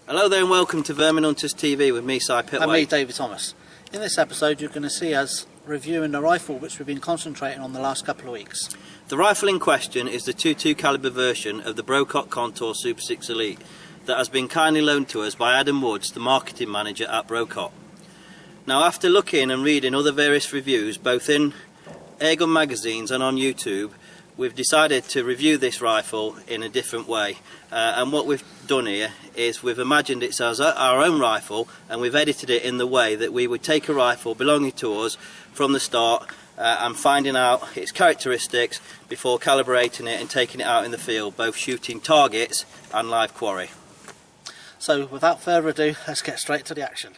Hello there and welcome to Vermin Hunters TV with me, Si Pitway. And me, Davy Thomas. In this episode you're going to see us reviewing the rifle which we've been concentrating on the last couple of weeks. The rifle in question is the 22 calibre version of the Brocock Contour Super 6 Elite that has been kindly loaned to us by Adam Woods, the marketing manager at Brocock. Now, after looking and reading other various reviews both in airgun magazines and on YouTube, we've decided to review this rifle in a different way, and what we've done here is we've imagined it as our own rifle, and we've edited it in the way that we would take a rifle belonging to us from the start and finding out its characteristics before calibrating it and taking it out in the field, both shooting targets and live quarry. So without further ado, let's get straight to the action.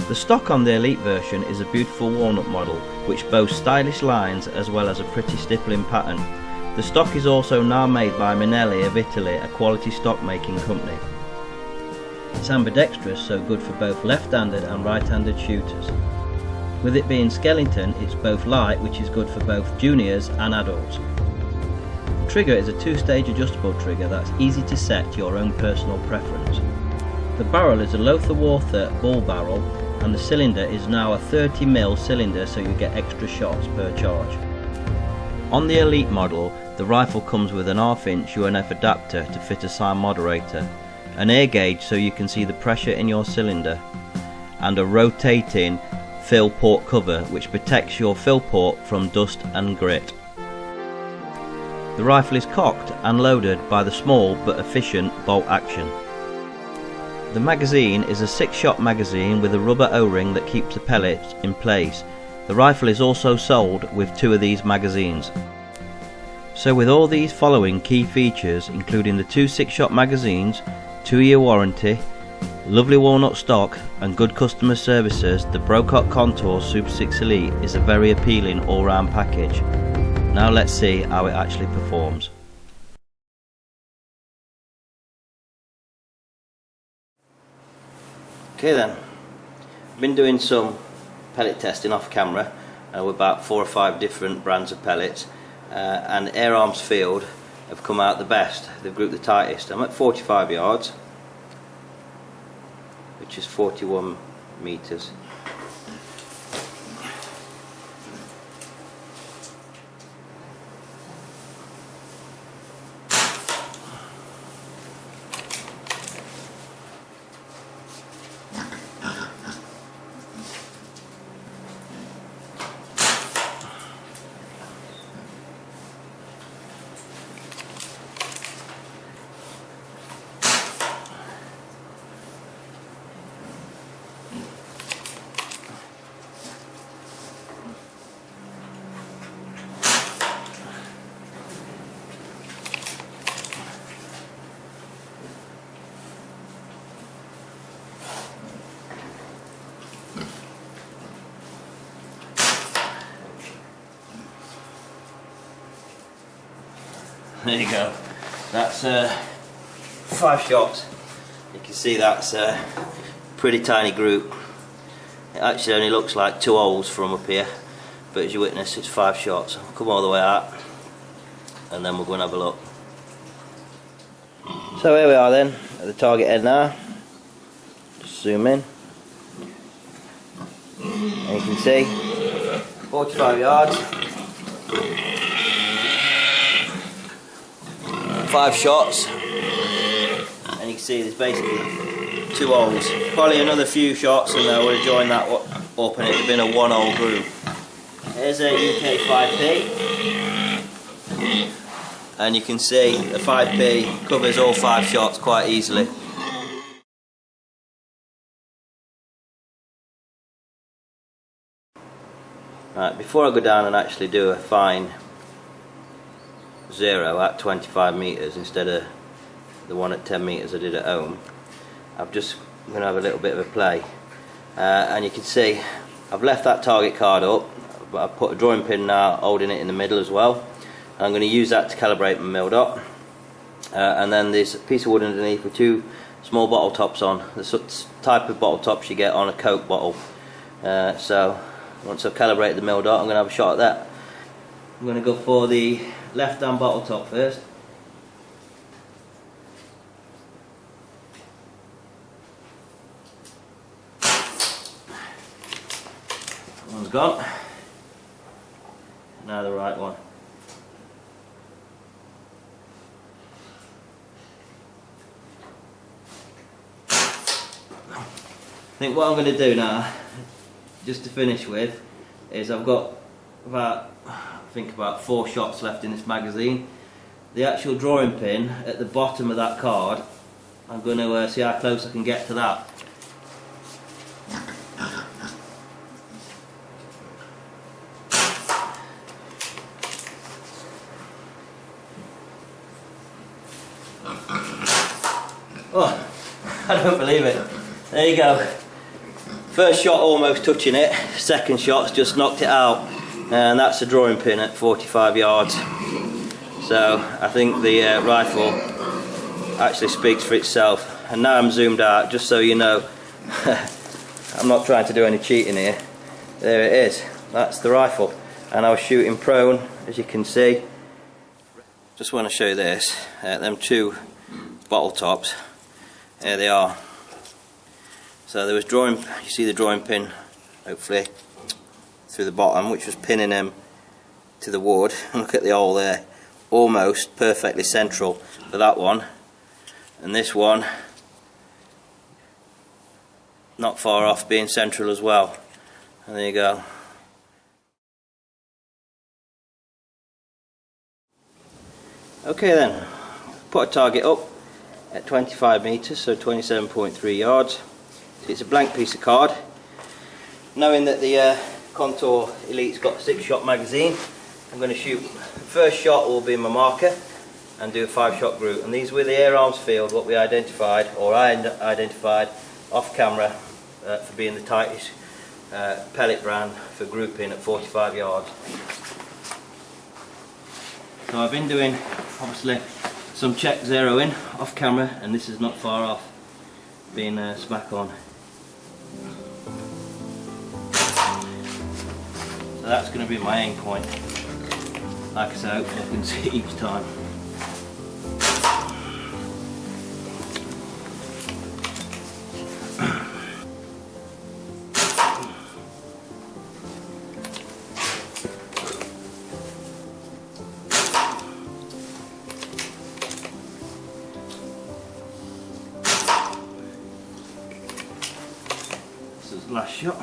The stock on the Elite version is a beautiful walnut model which boasts stylish lines as well as a pretty stippling pattern. The stock is also now made by Minelli of Italy, a quality stock making company. It's ambidextrous, so good for both left-handed and right-handed shooters. With it being skeleton, it's both light, which is good for both juniors and adults. The trigger is a two-stage adjustable trigger that's easy to set to your own personal preference. The barrel is a Lothar-Walther ball barrel, and the cylinder is now a 30mm cylinder, so you get extra shots per charge. On the Elite model, the rifle comes with an 1/2" UNF adapter to fit a sound moderator, an air gauge so you can see the pressure in your cylinder, and a rotating fill port cover which protects your fill port from dust and grit. The rifle is cocked and loaded by the small but efficient bolt action. The magazine is a 6-shot magazine with a rubber O-ring that keeps the pellets in place. The rifle is also sold with 2 of these magazines. So with all these following key features, including the 2 6-shot magazines, 2-year warranty, lovely walnut stock and good customer services, the Brocock Contour Super 6 Elite is a very appealing all-round package. Now let's see how it actually performs. Okay then, I've been doing some pellet testing off camera with about 4 or 5 different brands of pellets, and Air Arms Field have come out the best. They've grouped the tightest. I'm at 45 yards, which is 41 meters. There you go. That's 5 shots. You can see that's a pretty tiny group. It actually only looks like 2 holes from up here, but as you witness, it's 5 shots. I'll come all the way out and then we'll go and have a look. So here we are then at the target head now. Just zoom in and you can see 45 yards, 5 shots, and you can see there's basically 2 holes. Probably another few shots and I would have joined that up and it would have been a 1-hole group. Here's a UK 5p, and you can see the 5p covers all 5 shots quite easily. Right, before I go down and actually do a fine 0 at 25 meters instead of the one at 10 meters I did at home, I'm going to have a little bit of a play, and you can see I've left that target card up, but I've put a drawing pin now holding it in the middle as well, and I'm going to use that to calibrate my mill dot, and then there's a piece of wood underneath with 2 small bottle tops on, the type of bottle tops you get on a Coke bottle. So once I've calibrated the mill dot, I'm going to have a shot at that. I'm going to go for the left hand bottle top first. gone. Now the right one. I think what I'm going to do now, just to finish with, is I've got about 4 shots left in this magazine. The actual drawing pin at the bottom of that card, I'm going to see how close I can get to that. Oh, I don't believe it. There you go. First shot almost touching it, second shot's just knocked it out, and that's the drawing pin at 45 yards. So I think the rifle actually speaks for itself. And now I'm zoomed out, just so you know. I'm not trying to do any cheating here. There it is, that's the rifle. And I was shooting prone, as you can see. Just want to show you this, them 2 bottle tops, there they are. So there was drawing, you see the drawing pin, hopefully, through the bottom, which was pinning them to the wood. Look at the hole there, almost perfectly central for that one. And this one, not far off being central as well. And there you go. Okay then, put a target up at 25 metres, so 27.3 yards. It's a blank piece of card. Knowing that the Contour Elite's got a 6-shot magazine, I'm going to shoot. The first shot will be my marker and do a 5-shot group. And these were the air arms field, what we identified, or I identified off camera for being the tightest pellet brand for grouping at 45 yards. So I've been doing, obviously, some check zeroing off camera, and this is not far off being smack on. So that's going to be my aim point. Like I said, hopefully I can see it each time. This is the last shot.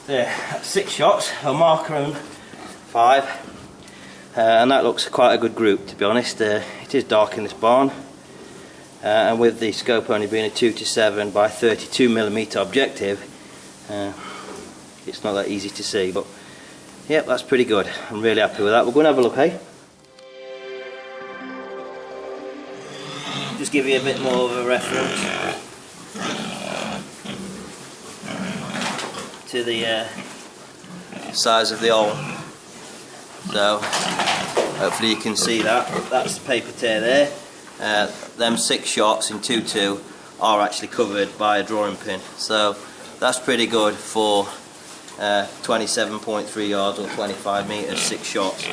There, that's 6 shots, a marker and 5, and that looks quite a good group, to be honest. It is dark in this barn, and with the scope only being a 2:7 by 32mm objective, it's not that easy to see, but yep, that's pretty good. I'm really happy with that. We're going to have a look, eh? Just give you a bit more of a reference to the size of the hole. So hopefully you can see that. That's the paper tear there. Them 6 shots in 2:2 are actually covered by a drawing pin. So that's pretty good for 27.3 yards or 25 metres, 6 shots.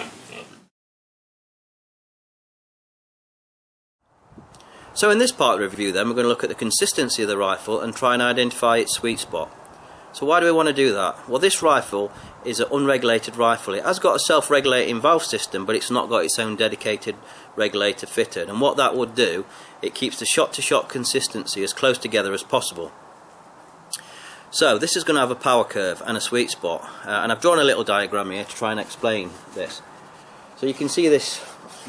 So in this part of the review then, we're going to look at the consistency of the rifle and try and identify its sweet spot. So why do we want to do that? Well, this rifle is an unregulated rifle. It has got a self-regulating valve system, but it's not got its own dedicated regulator fitted. And what that would do, it keeps the shot-to-shot consistency as close together as possible. So this is going to have a power curve and a sweet spot. And I've drawn a little diagram here to try and explain this. So you can see this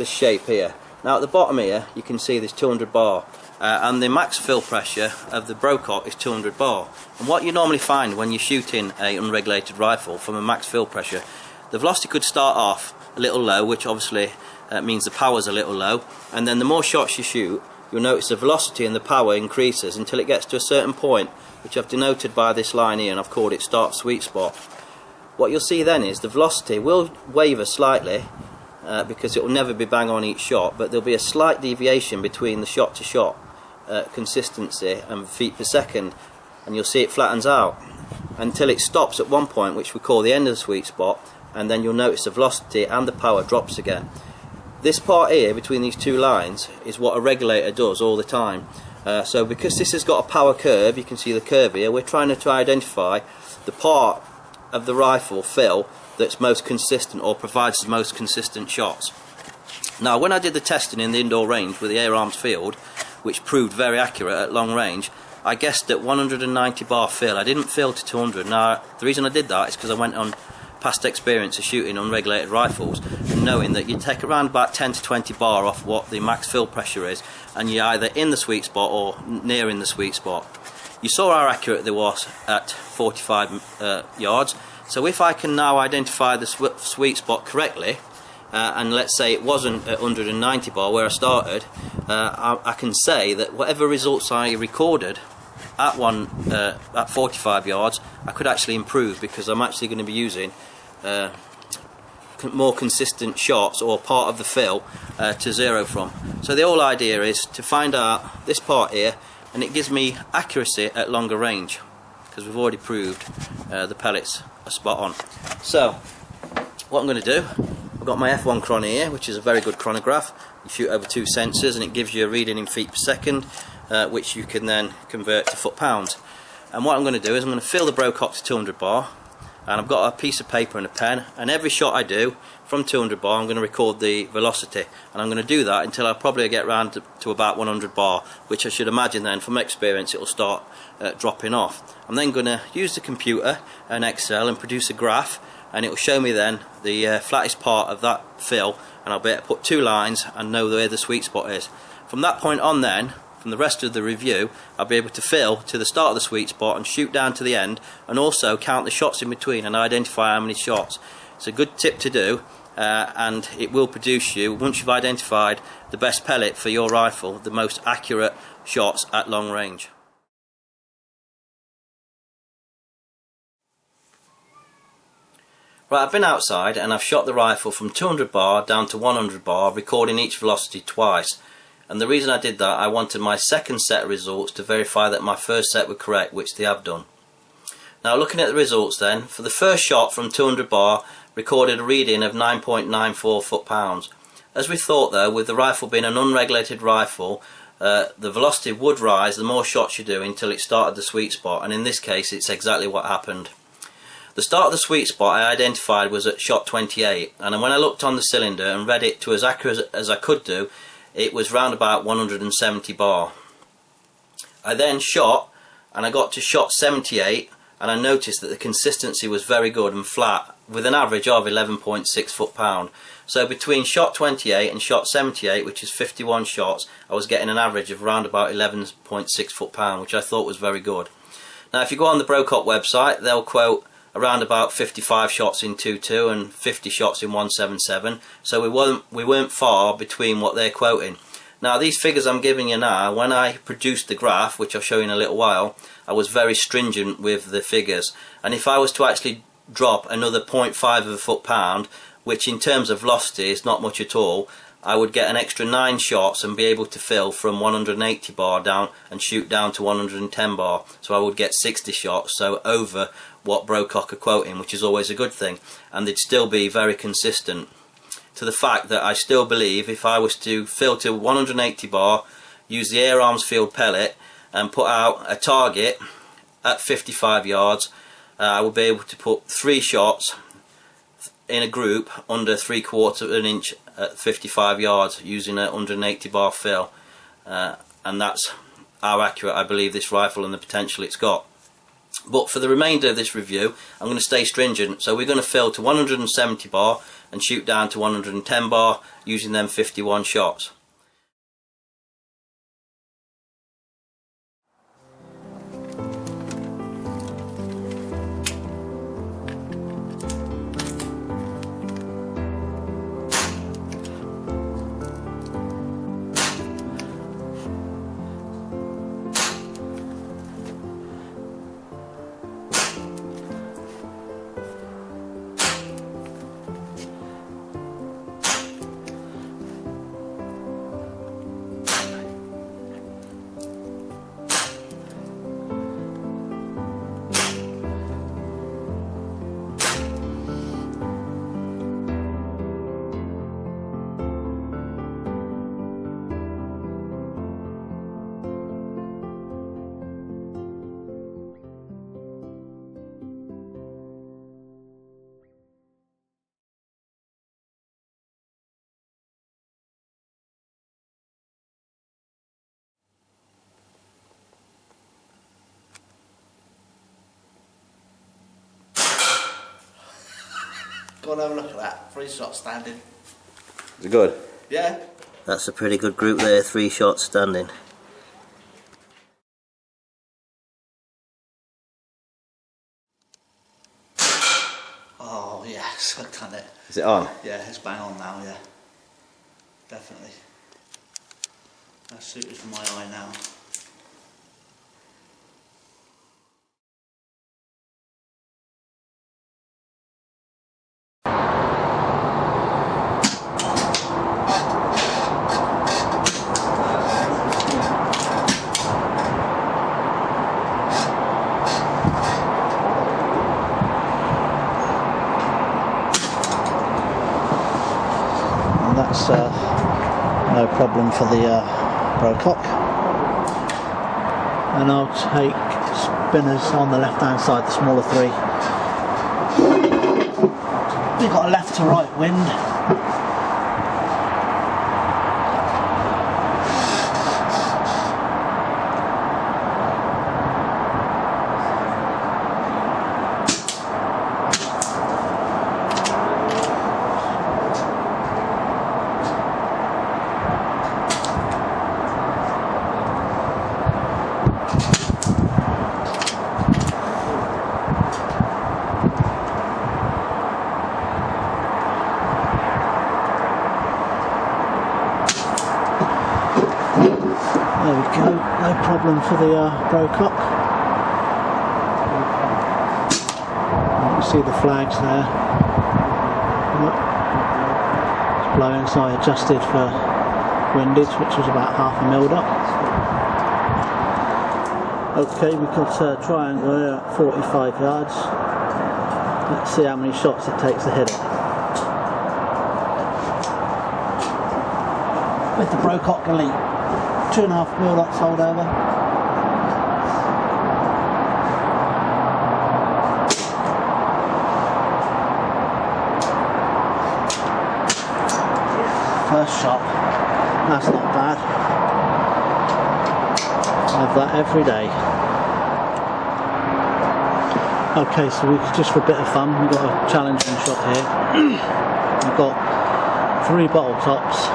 shape here. Now at the bottom here, you can see this 200 bar. And the max fill pressure of the Brocock is 200 bar. And what you normally find when you're shooting an unregulated rifle from a max fill pressure, the velocity could start off a little low, which obviously means the power's a little low, and then the more shots you shoot, you'll notice the velocity and the power increases until it gets to a certain point, which I've denoted by this line here, and I've called it start sweet spot. What you'll see then is the velocity will waver slightly, because it will never be bang on each shot, but there'll be a slight deviation between the shot to shot consistency and feet per second, and you'll see it flattens out until it stops at one point, which we call the end of the sweet spot, and then you'll notice the velocity and the power drops again. This part here between these two lines is what a regulator does all the time, So because this has got a power curve, you can see the curve here, we're trying to identify the part of the rifle fill that's most consistent or provides the most consistent shots. Now when I did the testing in the indoor range with the air arms field, which proved very accurate at long range, I guessed at 190 bar fill. I didn't fill to 200. Now the reason I did that is because I went on past experience of shooting unregulated rifles and knowing that you take around about 10 to 20 bar off what the max fill pressure is, and you're either in the sweet spot or near in the sweet spot. You saw how accurate they was at 45 yards. So if I can now identify the sweet spot correctly, and let's say it wasn't at 190 bar where I started, I can say that whatever results I recorded at 45 yards, I could actually improve, because I'm actually going to be using more consistent shots or part of the fill to zero from. So the whole idea is to find out this part here, and it gives me accuracy at longer range, because we've already proved the pellets are spot on. So what I'm going to do, I've got my F1 chrono here, which is a very good chronograph. You shoot over 2 sensors and it gives you a reading in feet per second, which you can then convert to foot-pounds. And what I'm going to do is I'm going to fill the Brocock to 200 bar, and I've got a piece of paper and a pen, and every shot I do from 200 bar I'm going to record the velocity, and I'm going to do that until I probably get round to about 100 bar, which I should imagine then from experience it will start dropping off. I'm then going to use the computer and Excel and produce a graph, and it will show me then the flattest part of that fill, and I'll be able to put 2 lines and know where the sweet spot is. From that point on then, from the rest of the review, I'll be able to fill to the start of the sweet spot and shoot down to the end, and also count the shots in between and identify how many shots. It's a good tip to do, and it will produce you, once you've identified the best pellet for your rifle, the most accurate shots at long range. Right, I've been outside and I've shot the rifle from 200 bar down to 100 bar, recording each velocity twice. And the reason I did that, I wanted my second set of results to verify that my first set were correct, which they have done. Now looking at the results then, for the first shot from 200 bar, recorded a reading of 9.94 foot-pounds. As we thought though, with the rifle being an unregulated rifle, the velocity would rise the more shots you do until it started the sweet spot, and in this case it's exactly what happened. The start of the sweet spot I identified was at shot 28, and when I looked on the cylinder and read it to as accurate as I could do, it was round about 170 bar. I then shot and I got to shot 78, and I noticed that the consistency was very good and flat, with an average of 11.6 foot-pound. So between shot 28 and shot 78, which is 51 shots, I was getting an average of around about 11.6 foot-pound, which I thought was very good. Now if you go on the Brocock website, they'll quote around about 55 shots in 2.2 and 50 shots in 1.77, so we weren't far between what they're quoting. Now these figures I'm giving you now, when I produced the graph, which I'll show you in a little while, I was very stringent with the figures, and if I was to actually drop another 0.5 of a foot-pound, which in terms of velocity is not much at all, I would get an extra 9 shots and be able to fill from 180 bar down and shoot down to 110 bar. So I would get 60 shots, so over what Brocock are quoting, which is always a good thing, and they'd still be very consistent. To the fact that I still believe if I was to fill to 180 bar, use the air arms field pellet and put out a target at 55 yards, I would be able to put 3 shots in a group under 3/4 of an inch at 55 yards using a 180 bar fill, and that's how accurate I believe this rifle and the potential it's got. But for the remainder of this review I'm going to stay stringent, so we're going to fill to 170 bar and shoot down to 110 bar using them 51 shots. Go and have a look at that. 3 shots standing. Is it good? Yeah. That's a pretty good group there, 3 shots standing. Oh yes, I've done it. Is it on? Yeah, it's bang on now, yeah. Definitely. That's suited for my eye now. And that's no problem for the Brocock. And I'll take spinners on the left hand side, the smaller 3. We've got a left to right wind. There we go, no problem for the Brocock. You can see the flags there. It's blowing, so I adjusted for windage, which was about half a mil up. Okay, we've got a triangle here at 45 yards. Let's see how many shots it takes to hit it. With the Brocock Elite. 2.5 mil lots hold over. First shot. That's not bad. I have that every day. Okay, so we just for a bit of fun, we've got a challenging shot here. We've got 3 bottle tops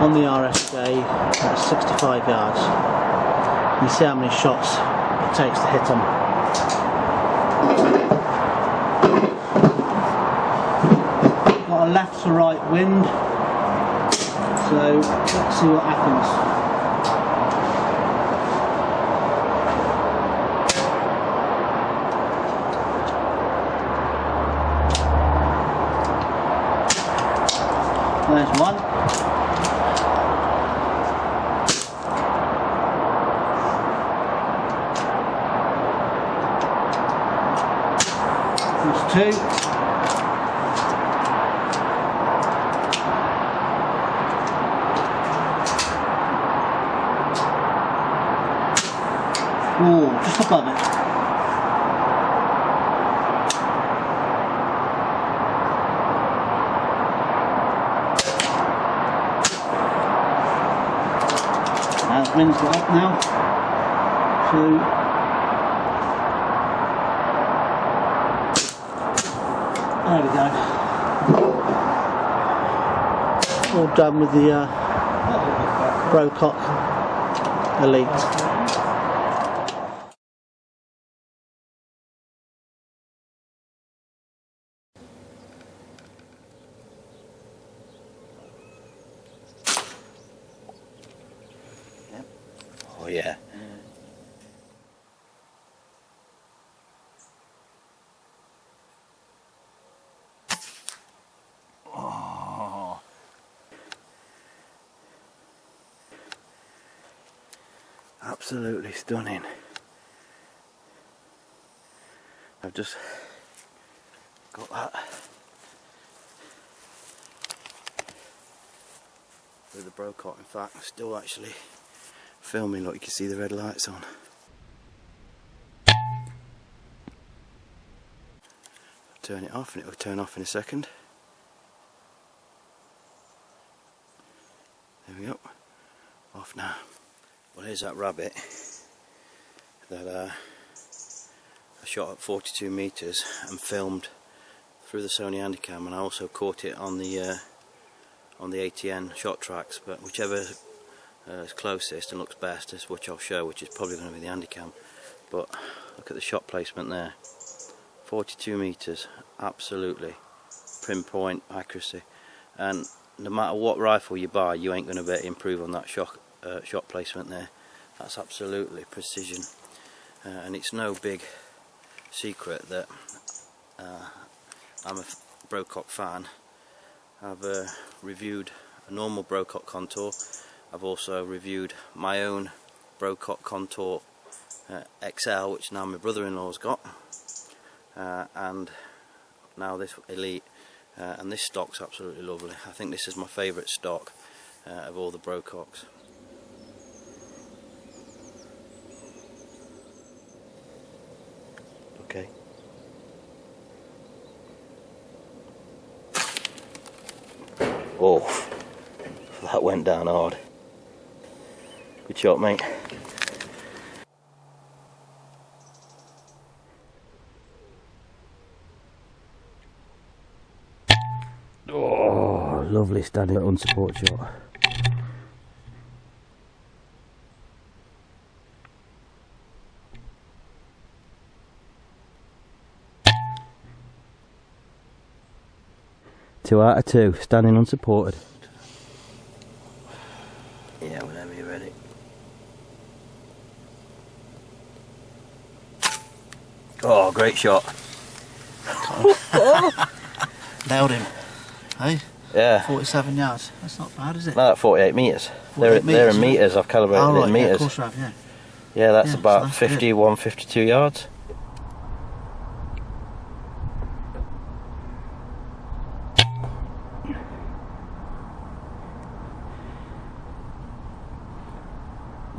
on the RSJ at 65 yards. You see how many shots it takes to hit them. Got a left to right wind, so let's see what happens. There's one. There's 2. Oh, just above it. Now the wind's got up now. So there we go. All done with the Brocock Elite. Oh yeah. Oh. Absolutely stunning. I've just got that with the Brocock. In fact, I'm still actually filming. Look, you can see the red lights on. I'll turn it off and it'll turn off in a second. There we go. Off now. Well, here's that rabbit that I shot at 42 metres and filmed through the Sony Handycam, and I also caught it on the ATN shot tracks, but whichever is closest and looks best is which I'll show, which is probably going to be the Handycam. But look at the shot placement there, 42 metres, absolutely pinpoint accuracy, and no matter what rifle you buy, you ain't going to be able to improve on that shot placement there. That's absolutely precision, and it's no big secret that I'm a Brocock fan. I've reviewed a normal Brocock Contour. I've also reviewed my own Brocock Contour XL, which now my brother-in-law's got, and now this Elite, and this stock's absolutely lovely. I think this is my favourite stock of all the Brococks. Okay. Oh, that went down hard. Good shot, mate. Oh, lovely standing unsupport shot. Two out of two, standing unsupported. Yeah, whenever you're ready. Oh, great shot. Nailed him. Hey? Yeah. 47 yards. That's not bad, is it? No, 48 metres. They're in metres. I've calibrated right, it in metres. Yeah, of course I have, yeah. Yeah, that's Yeah, about so that's 51, 52 yards.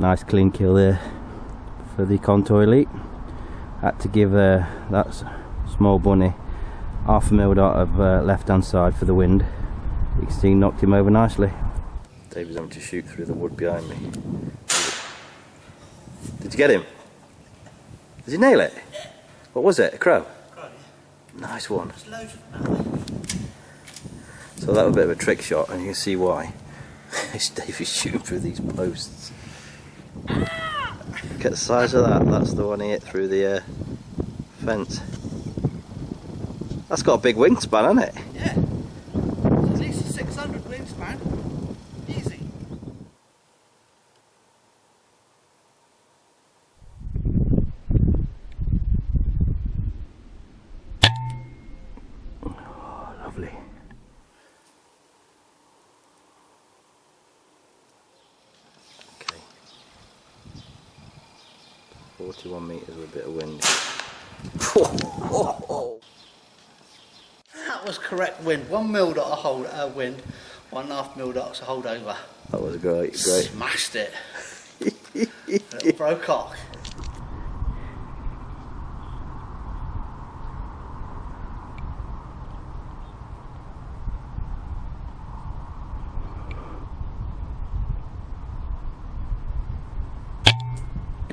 Nice clean kill there for the Contour Elite. Had to give that small bunny half a mil dot of left hand side for the wind. You can see he knocked him over nicely. Davy's having to shoot through the wood behind me. Did you get him? Did you nail it? What was it? A crow? Nice one. So that was a bit of a trick shot, and you can see why. Davy's shooting through these posts. Look at the size of that. That's the one he hit through the fence. That's got a big wingspan, hasn't it? Yeah. At least a 600 wingspan. Easy. Oh, lovely. Okay. 41 metres with a bit of wind. That was correct wind. 1 mil dot a hold wind, 1.5 mil dots a hold over. That was great. Smashed it. Little Brocock.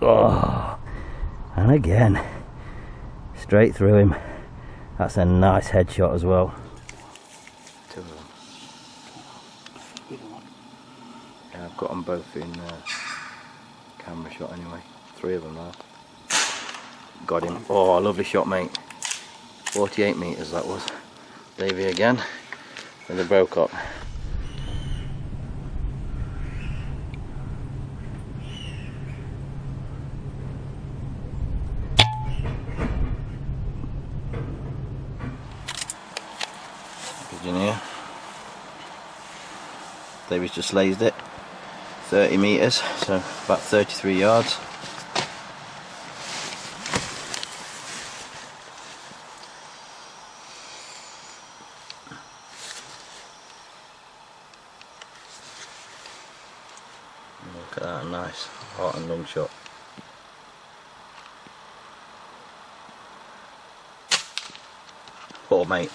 Oh, and again, straight through him. That's a nice headshot as well. Two of them. Yeah, I've got them both in camera shot anyway. 3 of them now. Got him. Oh, lovely shot, mate. 48 metres that was. Davy again with the Brocock. Here. Davy's just lased it, 30 metres, so about 33 yards. Look at that, nice heart and lung shot. Oh mate.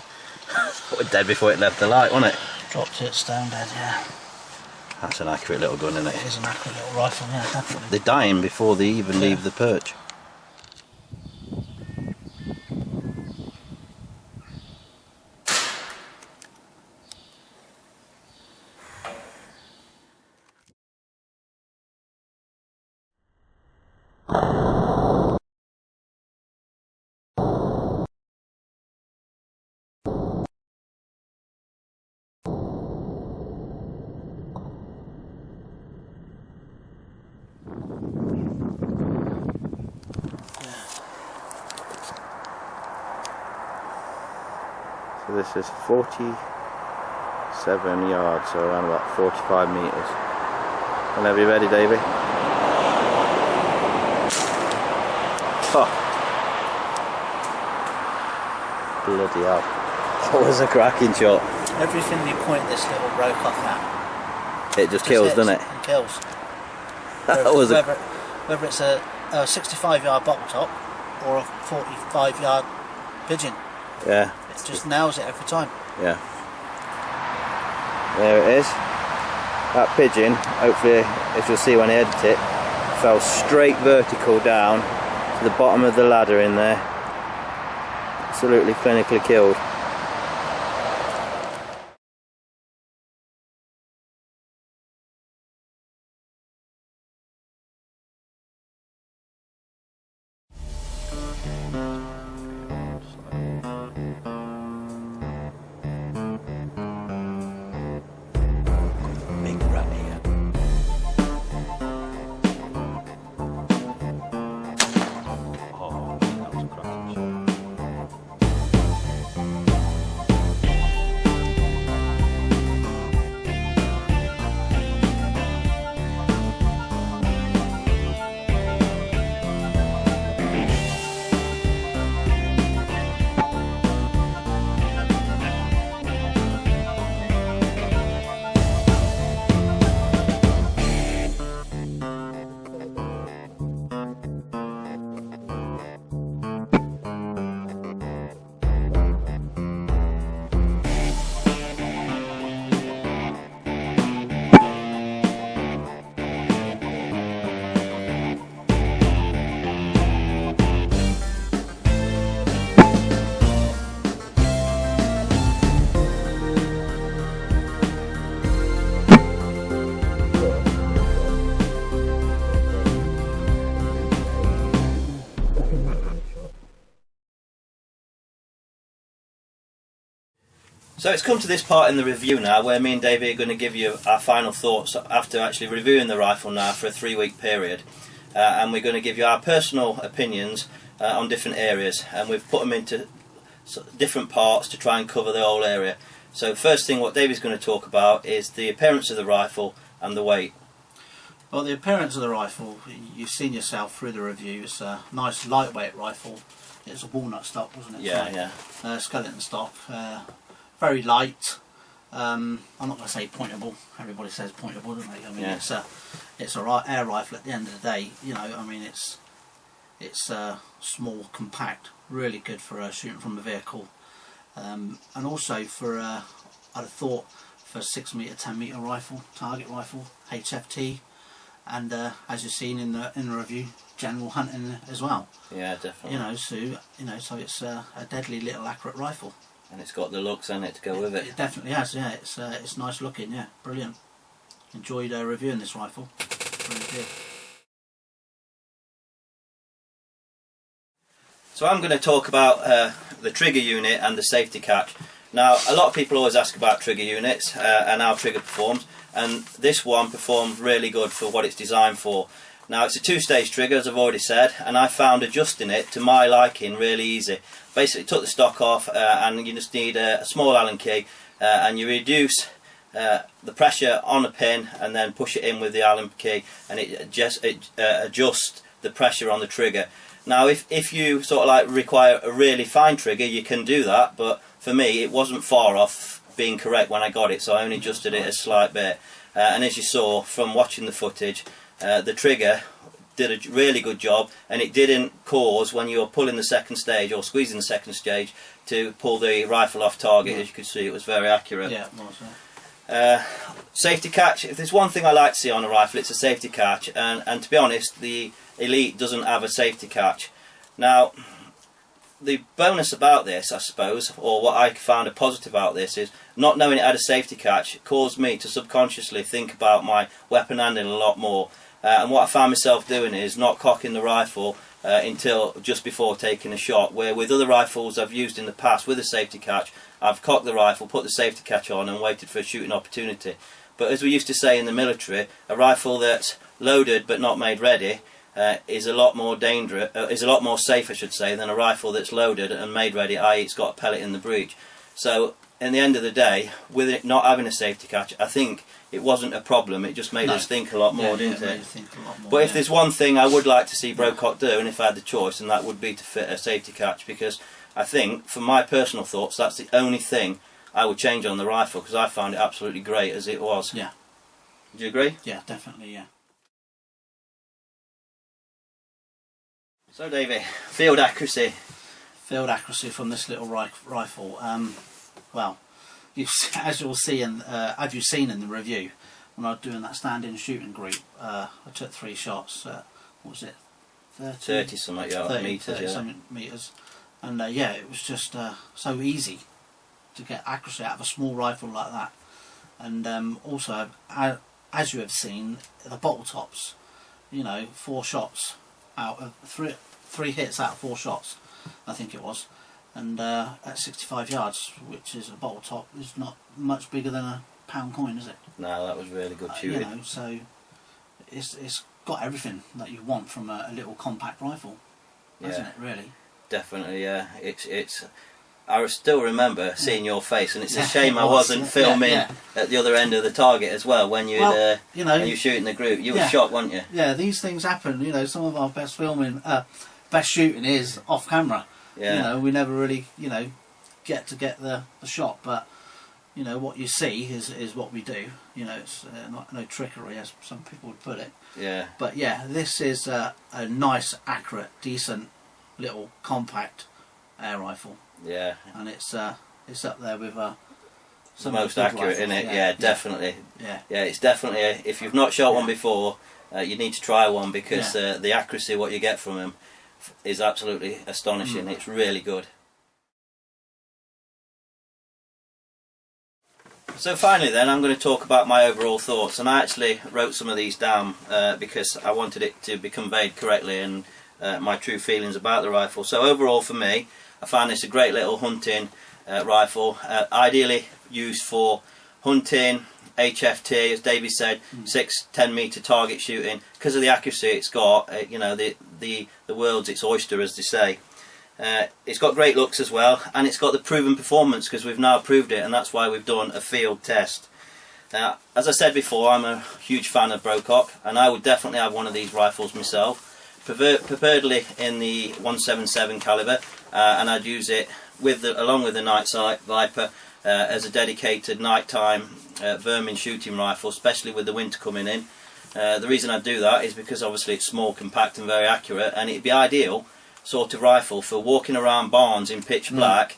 It was dead before it left the light, wasn't it? Dropped it, stone dead, yeah. That's an accurate little gun, isn't it? It is an accurate little rifle, yeah, definitely. They're dying before they even leave the perch. So this is 47 yards, so around about 45 metres. Whenever you're ready, Davy. Oh. Bloody hell. That was a cracking shot. Everything you point this little Brocock at, It just kills, doesn't it? It kills. That was whether it's a 65-yard bottle top or a 45-yard pigeon. Yeah. It just nails it every time. Yeah. There it is. That pigeon, hopefully, as you'll see when I edit it, fell straight vertical down to the bottom of the ladder in there. Absolutely clinically killed. Big rat here. Oh, that was a cracking shot. So it's come to this part in the review now where me and Davey are going to give you our final thoughts after actually reviewing the rifle now for a 3-week period, and we're going to give you our personal opinions on different areas, and we've put them into different parts to try and cover the whole area. So first thing what Davey's going to talk about is the appearance of the rifle and the weight. Well, the appearance of the rifle, you've seen yourself through the review. It's a nice lightweight rifle. It's a walnut stock, wasn't it? Yeah, yeah. Skeleton stock. Very light. I'm not going to say pointable. Everybody says pointable, don't they? I mean, yeah. it's a air rifle at the end of the day. You know, I mean, it's small, compact, really good for shooting from a vehicle, and also for I'd have thought for a 6-metre, 10-metre rifle, target rifle, HFT, and as you've seen in the review, general hunting as well. Yeah, definitely. So it's a deadly little accurate rifle. And it's got the looks on it to go with it. It definitely has, yeah. It's nice looking, yeah. Brilliant. Enjoyed reviewing this rifle. Really good. So I'm going to talk about the trigger unit and the safety catch. Now, a lot of people always ask about trigger units and how trigger performs, and this one performs really good for what it's designed for. Now, it's a 2-stage trigger, as I've already said, and I found adjusting it to my liking really easy. Basically, took the stock off, and you just need a small Allen key, and you reduce the pressure on the pin, and then push it in with the Allen key, and it adjusts the pressure on the trigger. Now, if you sort of like require a really fine trigger, you can do that, but for me, it wasn't far off being correct when I got it, so I only adjusted it a slight bit. And as you saw from watching the footage, the trigger did a really good job, and it didn't cause, when you were pulling the second stage or squeezing the second stage, to pull the rifle off target. As you could see, it was very accurate. Yeah, it was. Safety catch, if there's one thing I like to see on a rifle, it's a safety catch, and to be honest, the Elite doesn't have a safety catch. Now, the bonus about this, I suppose, or what I found a positive about this, is not knowing it had a safety catch caused me to subconsciously think about my weapon handling a lot more. and what I found myself doing is not cocking the rifle until just before taking a shot, where with other rifles I've used in the past with a safety catch, I've cocked the rifle, put the safety catch on and waited for a shooting opportunity. But as we used to say in the military, a rifle that's loaded but not made ready is a lot more dangerous, is a lot more safe, I should say, than a rifle that's loaded and made ready, i.e. it's got a pellet in the breech. So in the end of the day, with it not having a safety catch, I think it wasn't a problem. It just made us think a lot more, didn't it? But if there's one thing I would like to see Brocock do, and if I had the choice, and that would be to fit a safety catch, because I think, from my personal thoughts, that's the only thing I would change on the rifle, because I found it absolutely great as it was. Yeah. Do you agree? Yeah, definitely, yeah. So Davy, field accuracy. Field accuracy from this little rifle. Well, as you'll see, as you've seen in the review, when I was doing that standing shooting group, I took 3 shots. What was it? 30 something, yeah, 30, meters, 30 yeah. something meters, and yeah, it was just so easy to get accuracy out of a small rifle like that. And also, as you have seen, the bottle tops, you know, 4 shots out of 3 hits out of 4 shots, I think it was, and at 65 yards, which is a bottle top, is not much bigger than a pound coin, is it? No, that was really good shooting. You know, so it's got everything that you want from a little compact rifle, hasn't it? Really. Definitely, yeah. It's. I still remember seeing your face, and it's a shame I wasn't filming at the other end of the target as well when you you know, when you were shooting the group. You were shot, weren't you? Yeah, these things happen. You know, some of our best filming, best shooting is off camera. Yeah. You know, we never really, you know, get the shot, but you know what you see is what we do. You know, it's not no trickery, as some people would put it. Yeah. But yeah, this is a nice, accurate, decent little compact air rifle. Yeah. And it's up there with some the most accurate, isn't it? Yeah, definitely. Yeah. Yeah, it's definitely. If you've not shot one before, you need to try one, because the accuracy what you get from them is absolutely astonishing. It's really good. So finally then, I'm going to talk about my overall thoughts, and I actually wrote some of these down because I wanted it to be conveyed correctly, and my true feelings about the rifle. So overall for me, I find this a great little hunting rifle, ideally used for hunting, HFT, as Davy said, 6-10 metre target shooting, because of the accuracy it's got. You know, the world's its oyster, as they say. It's got great looks as well, and it's got the proven performance, because we've now proved it, and that's why we've done a field test. As I said before, I'm a huge fan of Brocock, and I would definitely have one of these rifles myself, preferably in the 177 calibre, and I'd use it along with the Night Sight Viper as a dedicated nighttime vermin shooting rifle, especially with the winter coming in. The reason I do that is because obviously it's small, compact and very accurate, and it'd be ideal sort of rifle for walking around barns in pitch black,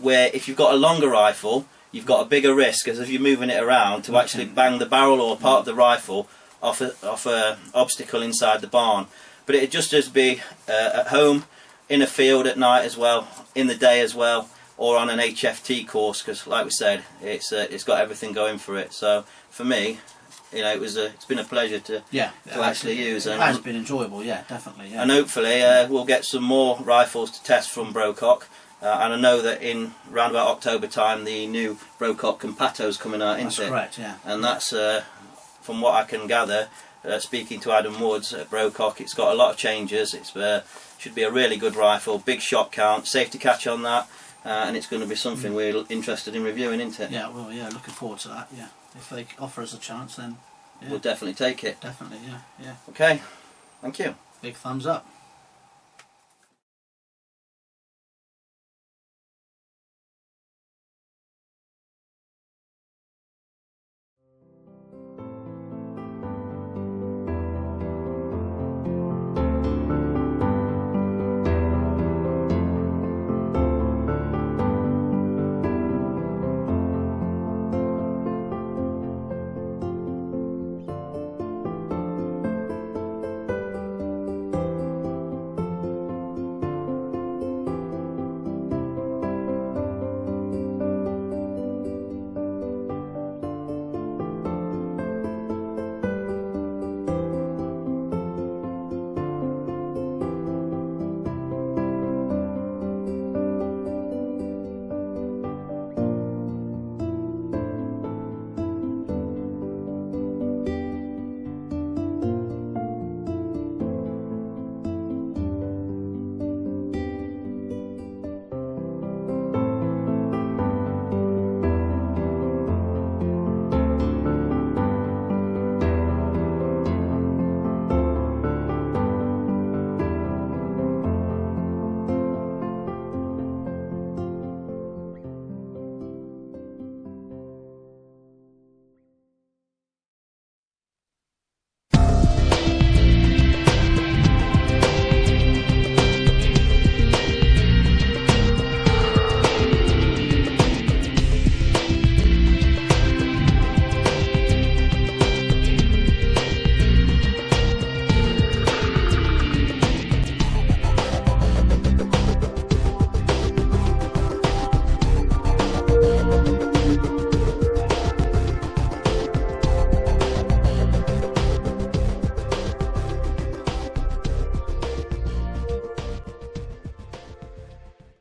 where if you've got a longer rifle, you've got a bigger risk, as if you're moving it around, to actually bang the barrel or part of the rifle off a obstacle inside the barn. But it'd just as be at home, in a field at night as well, in the day as well, or on an HFT course, because like we said, it's got everything going for it. So for me, you know, it's been a pleasure to actually use. It has been enjoyable, yeah, definitely. Yeah. And hopefully we'll get some more rifles to test from Brocock. And I know that in round about October time, the new Brocock Compato's coming out, isn't it? That's correct, yeah. And that's, from what I can gather, speaking to Adam Woods at Brocock, it's got a lot of changes. It should be a really good rifle, big shot count, safety catch on that, and it's going to be something we're interested in reviewing, isn't it? Yeah, well, yeah, looking forward to that, yeah. If they offer us a chance, then we'll definitely take it. Definitely, yeah. Okay, thank you. Big thumbs up.